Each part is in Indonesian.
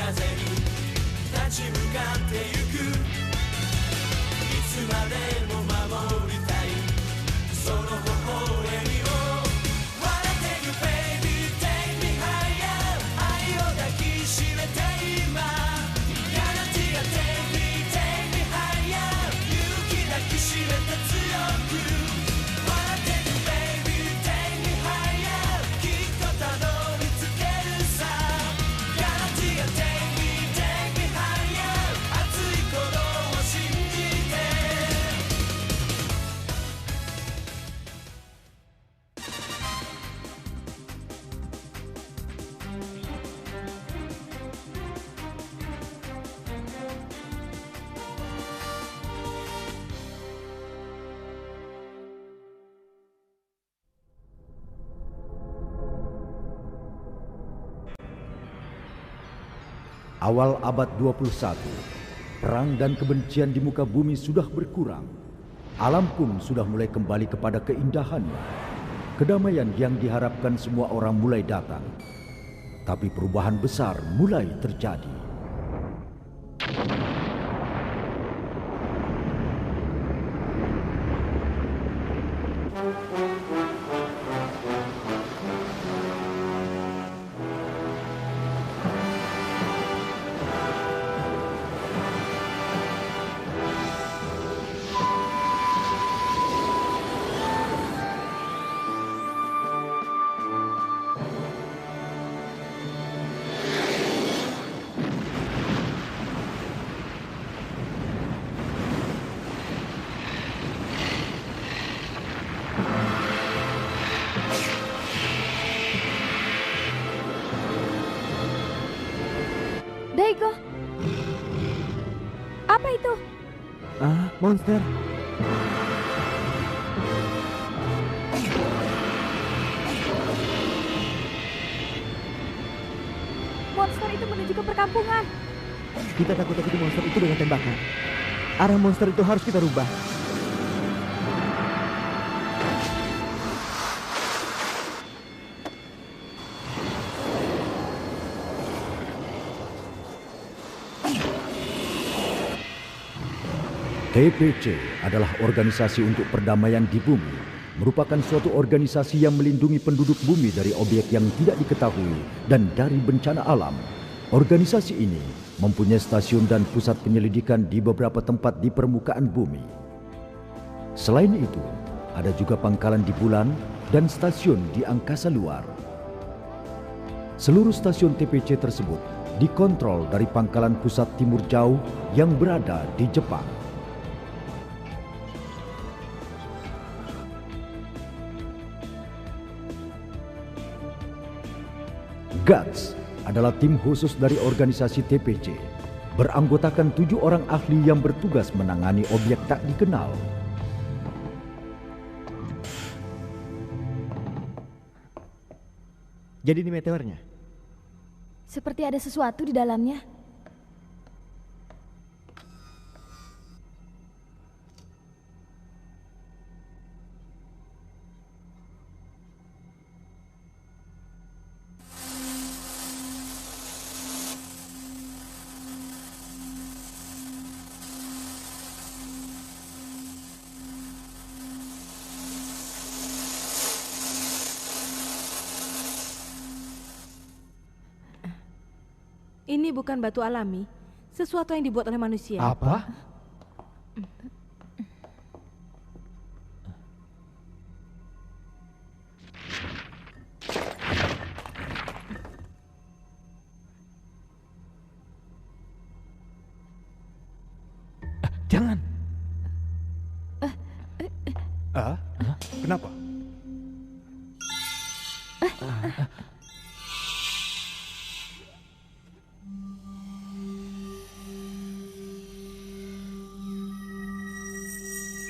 風に立ち向かってゆくいつまでも守りたいその微笑みを笑ってる Baby Take me higher 愛を抱きしめて今ギャランティーが Take me Take me higher 勇気抱きしめて強く笑ってる Baby Take me higher きっとたどり着けるさギャランティーが Take me Take me higher 熱い鼓動を信じてAwal abad 21, perang dan kebencian di muka bumi sudah berkurang. Alam pun sudah mulai kembali kepada keindahannya. Kedamaian yang diharapkan semua orang mulai datang. Tapi perubahan besar mulai terjadi. Daigo, apa itu? Monster. Monster itu menuju ke perkampungan. Kita takut-takuti monster itu dengan tembakan. Arah monster itu harus kita rubah. TPC adalah organisasi untuk perdamaian di bumi, merupakan suatu organisasi yang melindungi penduduk bumi dari objek yang tidak diketahui dan dari bencana alam. Organisasi ini mempunyai stasiun dan pusat penyelidikan di beberapa tempat di permukaan bumi. Selain itu, ada juga pangkalan di bulan dan stasiun di angkasa luar. Seluruh stasiun TPC tersebut dikontrol dari pangkalan pusat timur jauh yang berada di Jepang. GUTS adalah tim khusus dari organisasi TPC, beranggotakan 7 orang ahli yang bertugas menangani objek tak dikenal. Jadi ini meteornya? Seperti ada sesuatu di dalamnya. Ini bukan batu alami, sesuatu yang dibuat oleh manusia. Apa? Jangan. Kenapa?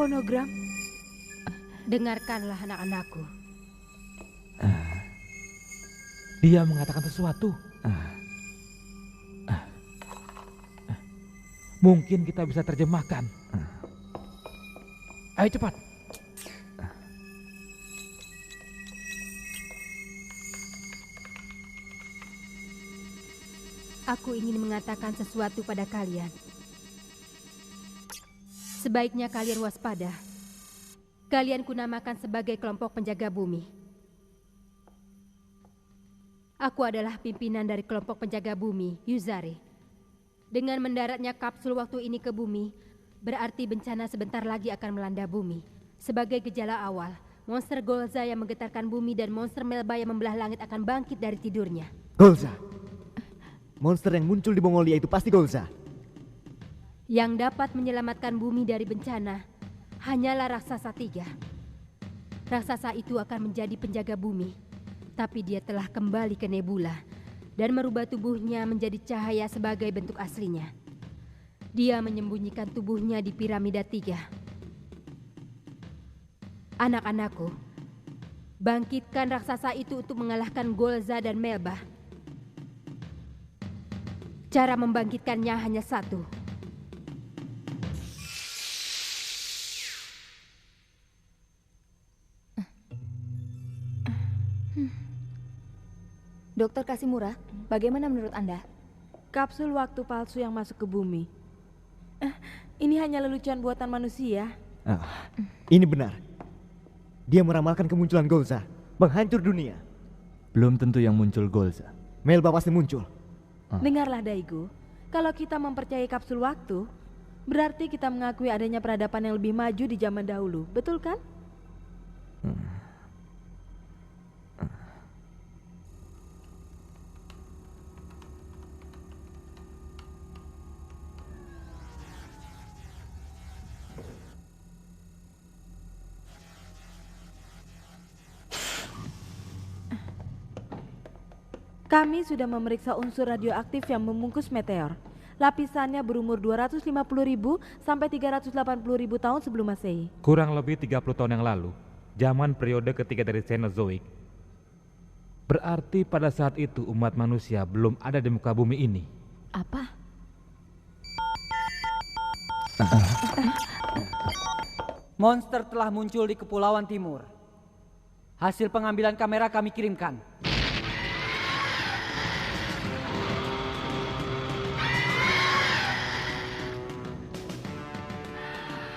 Fonogram. Dengarkanlah anak-anakku. Dia mengatakan sesuatu. Mungkin kita bisa terjemahkan. Ayo cepat. Aku ingin mengatakan sesuatu pada kalian. Sebaiknya kalian waspada. Kalian kunamakan sebagai kelompok penjaga bumi. Aku adalah pimpinan dari kelompok penjaga bumi, Yuzari. Dengan mendaratnya kapsul waktu ini ke bumi, berarti bencana sebentar lagi akan melanda bumi. Sebagai gejala awal, monster Golza yang menggetarkan bumi dan monster Melba yang membelah langit akan bangkit dari tidurnya. Golza. Monster yang muncul di Mongolia itu pasti Golza. Yang dapat menyelamatkan bumi dari bencana hanyalah raksasa 3. Raksasa itu akan menjadi penjaga bumi, tapi dia telah kembali ke Nebula dan merubah tubuhnya menjadi cahaya sebagai bentuk aslinya. Dia menyembunyikan tubuhnya di piramida 3. Anak-anakku, bangkitkan raksasa itu untuk mengalahkan Golza dan Melba. Cara membangkitkannya hanya satu. Dokter Kasimura, bagaimana menurut Anda? Kapsul waktu palsu yang masuk ke bumi. Ini hanya lelucon buatan manusia. Ini benar. Dia meramalkan kemunculan Golza, menghancur dunia. Belum tentu yang muncul Golza. Melba pasti muncul. Dengarlah Daigo, kalau kita mempercayai kapsul waktu, berarti kita mengakui adanya peradaban yang lebih maju di zaman dahulu, betul kan? Kami sudah memeriksa unsur radioaktif yang membungkus meteor. Lapisannya berumur 250.000 sampai 380.000 tahun sebelum Masehi. Kurang lebih 30 tahun yang lalu, zaman periode ketiga dari Cenozoik. Berarti pada saat itu umat manusia belum ada di muka bumi ini. Apa? Monster telah muncul di Kepulauan Timur. Hasil pengambilan kamera kami kirimkan.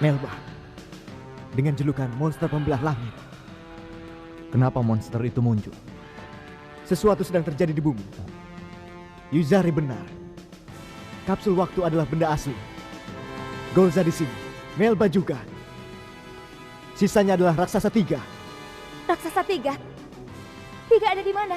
Melba, dengan julukan monster pembelah langit. Kenapa monster itu muncul? Sesuatu sedang terjadi di bumi. Yuzari benar. Kapsul waktu adalah benda asli. Golza di sini, Melba juga. Sisanya adalah raksasa 3. Raksasa 3? 3 ada di mana?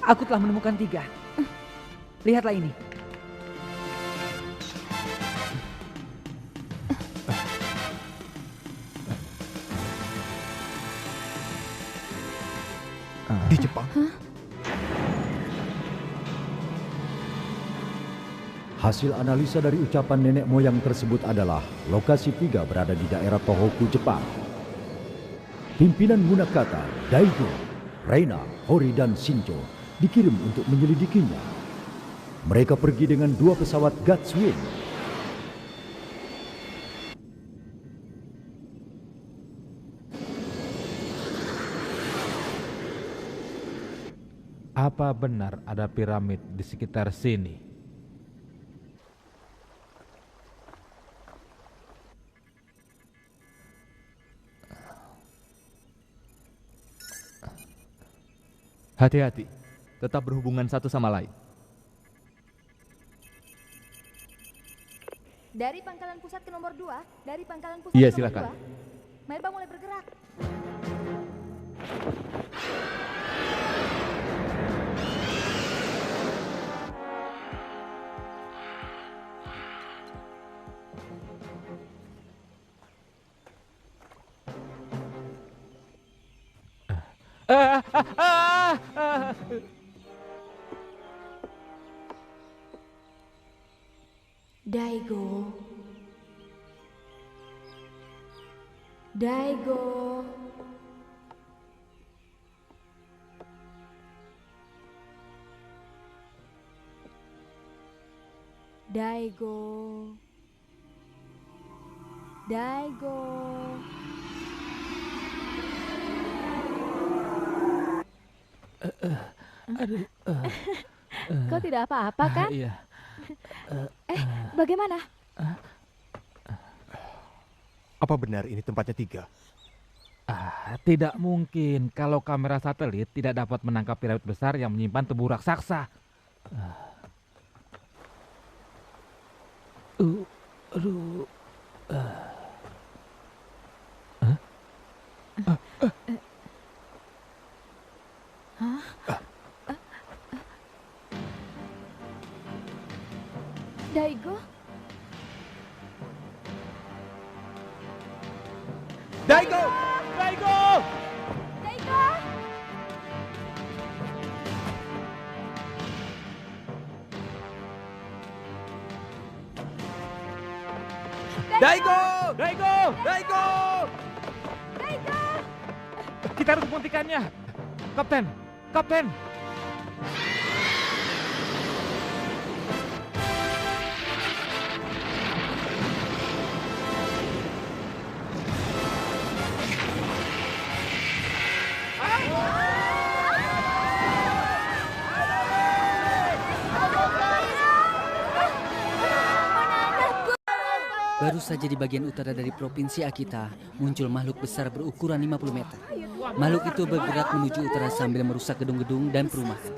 Aku telah menemukan 3. Lihatlah ini. Di Jepang. Hasil analisa dari ucapan nenek moyang tersebut adalah lokasi 3 berada di daerah Tohoku, Jepang. Pimpinan Munakata, Daigo, Reina, Hori, dan Shinjo dikirim untuk menyelidikinya. Mereka pergi dengan 2 pesawat Gutswing. Apa benar ada piramid di sekitar sini? Hati-hati, tetap berhubungan satu sama lain. Dari pangkalan pusat ke nomor 2, dari pangkalan pusat Iya, ke nomor silakan. 2. Melba mulai bergerak. Daigo. Daigo. Daigo. Daigo. Kau tidak apa-apa kan? Iya. Bagaimana? Apa benar ini tempatnya Tiga? Tidak mungkin kalau kamera satelit tidak dapat menangkap piramid besar yang menyimpan tubuh raksasa. Aduh. Daigo? Daigo! Daigo! Daigo! Daigo! Daigo! Daigo! Daigo! Kita harus menghentikannya. Kapten! Kapten! Baru saja di bagian utara dari provinsi Akita, muncul makhluk besar berukuran 50 meter. Makhluk itu bergerak menuju utara sambil merusak gedung-gedung dan perumahan.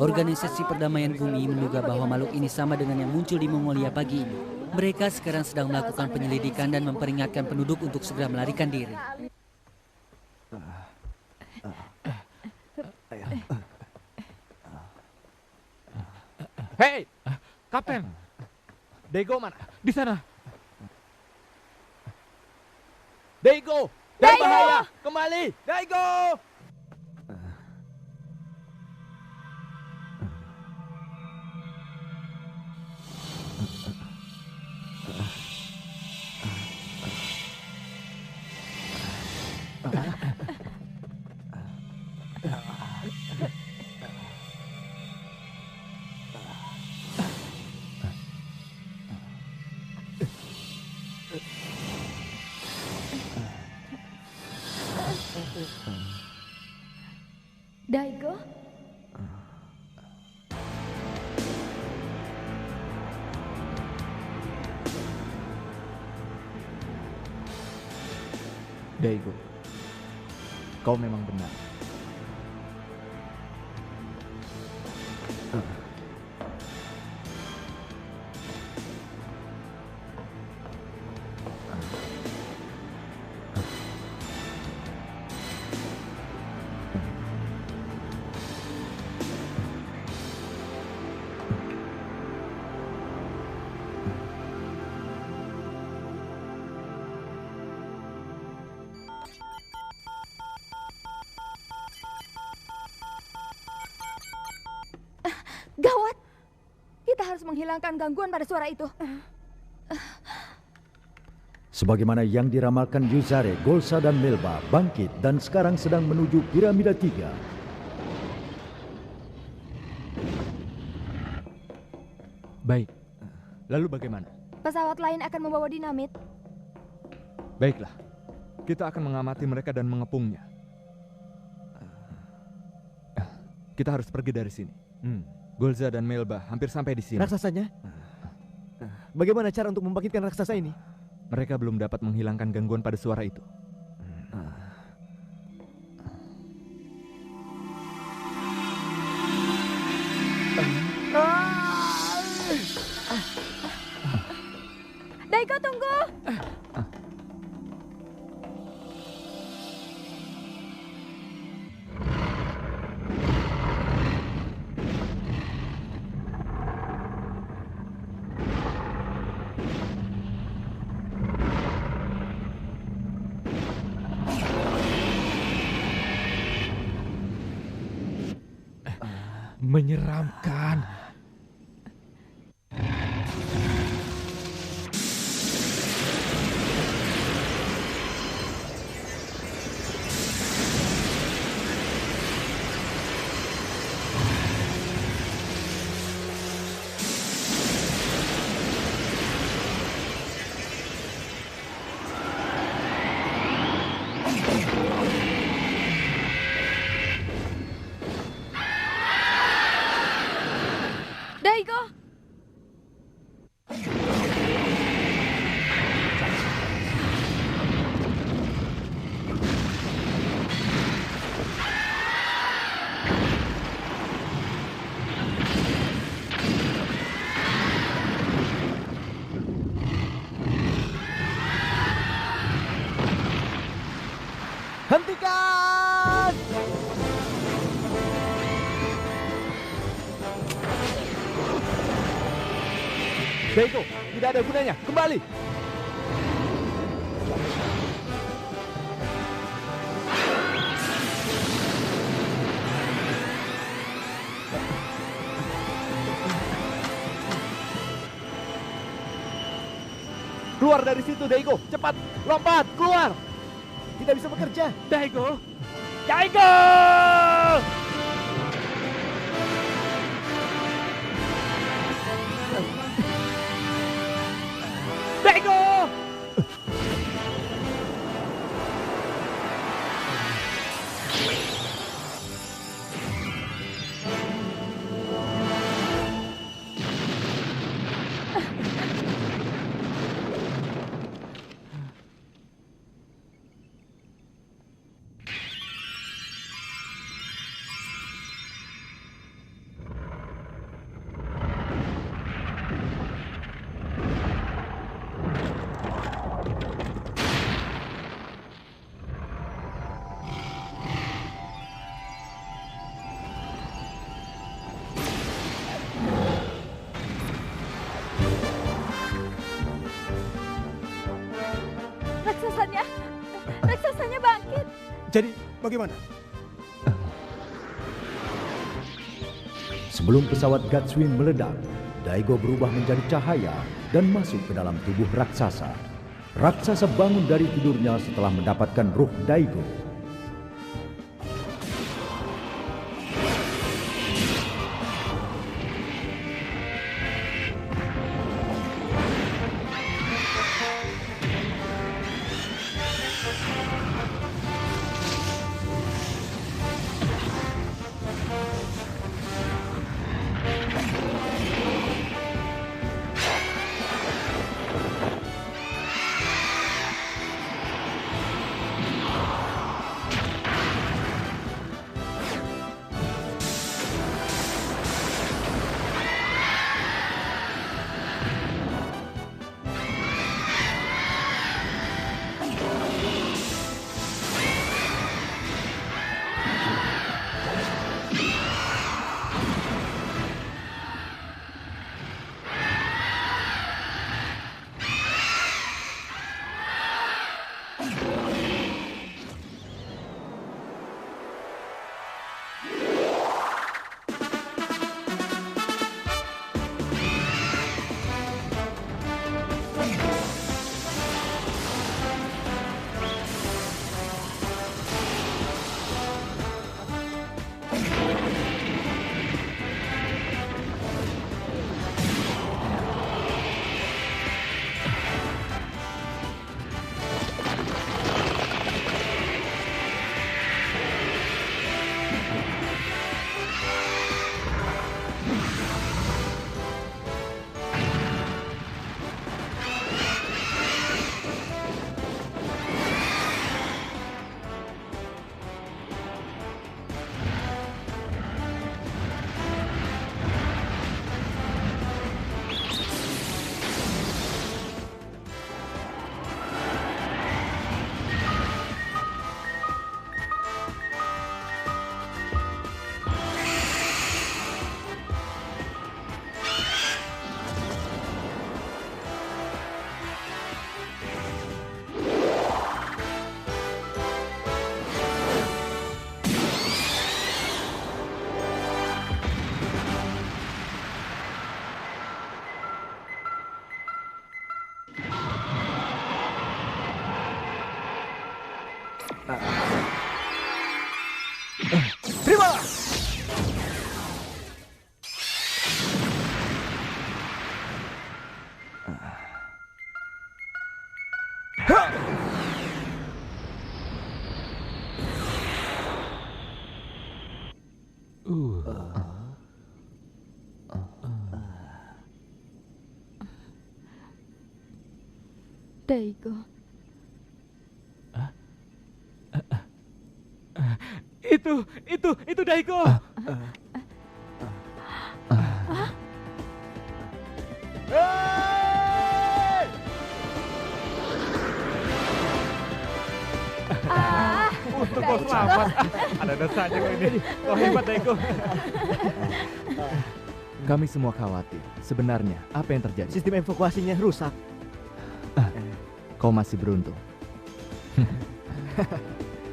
Organisasi Perdamaian Bumi menduga bahwa makhluk ini sama dengan yang muncul di Mongolia pagi ini. Mereka sekarang sedang melakukan penyelidikan dan memperingatkan penduduk untuk segera melarikan diri. Hei! Kapten! Daigo mana? Di sana. Daigo! Berbahaya! Kembali! Daigo! Daigo? Daigo, kau memang benar. Gawat! Kita harus menghilangkan gangguan pada suara itu. Sebagaimana yang diramalkan Yuzare, Golza dan Melba bangkit dan sekarang sedang menuju piramida 3. Baik. Lalu bagaimana? Pesawat lain akan membawa dinamit. Baiklah. Kita akan mengamati mereka dan mengepungnya. Kita harus pergi dari sini. Golza dan Melba hampir sampai di sini. Raksasanya? Bagaimana cara untuk membangkitkan raksasa ini? Mereka belum dapat menghilangkan gangguan pada suara itu. Daigo, tunggu! Menyeramkan. Daigo, tidak ada gunanya. Kembali. Keluar dari situ, Daigo. Cepat, lompat, keluar. Tidak bisa bekerja. Daigo. Daigo! Daigo! Raksasanya bangkit. Jadi bagaimana? Sebelum pesawat Gatswin meledak, Daigo berubah menjadi cahaya dan masuk ke dalam tubuh raksasa. Raksasa bangun dari tidurnya setelah mendapatkan ruh Daigo. Terima. Daigo. Itu Daigo. Untuk kau selamat. Ada dasarnya kau ini. Kau hebat Daigo. Kami semua khawatir. Sebenarnya apa yang terjadi? Sistem evakuasinya rusak. Kau masih beruntung.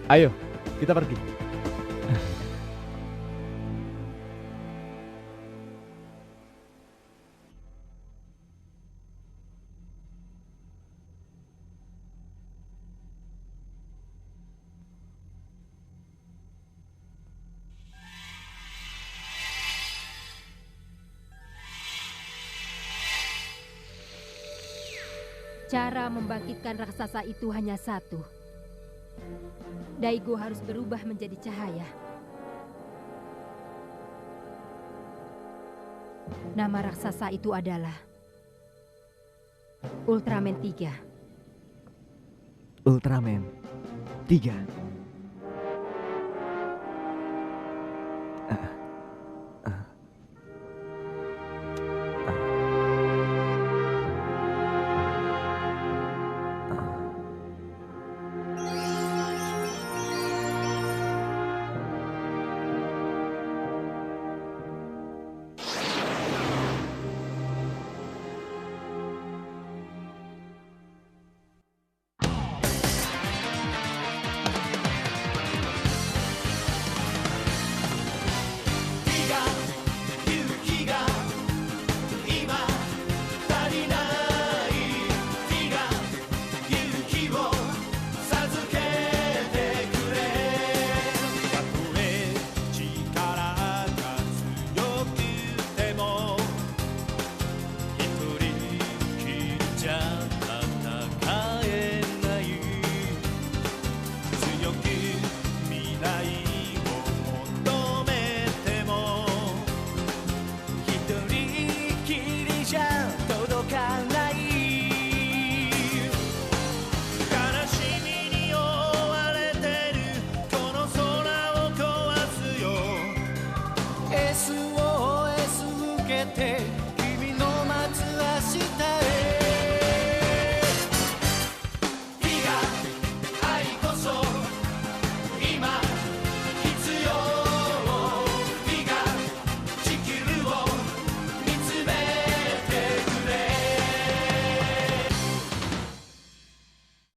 Ayo, kita pergi. Cara membangkitkan raksasa itu hanya satu. Daigo harus berubah menjadi cahaya. Nama raksasa itu adalah Ultraman 3. Ultraman 3.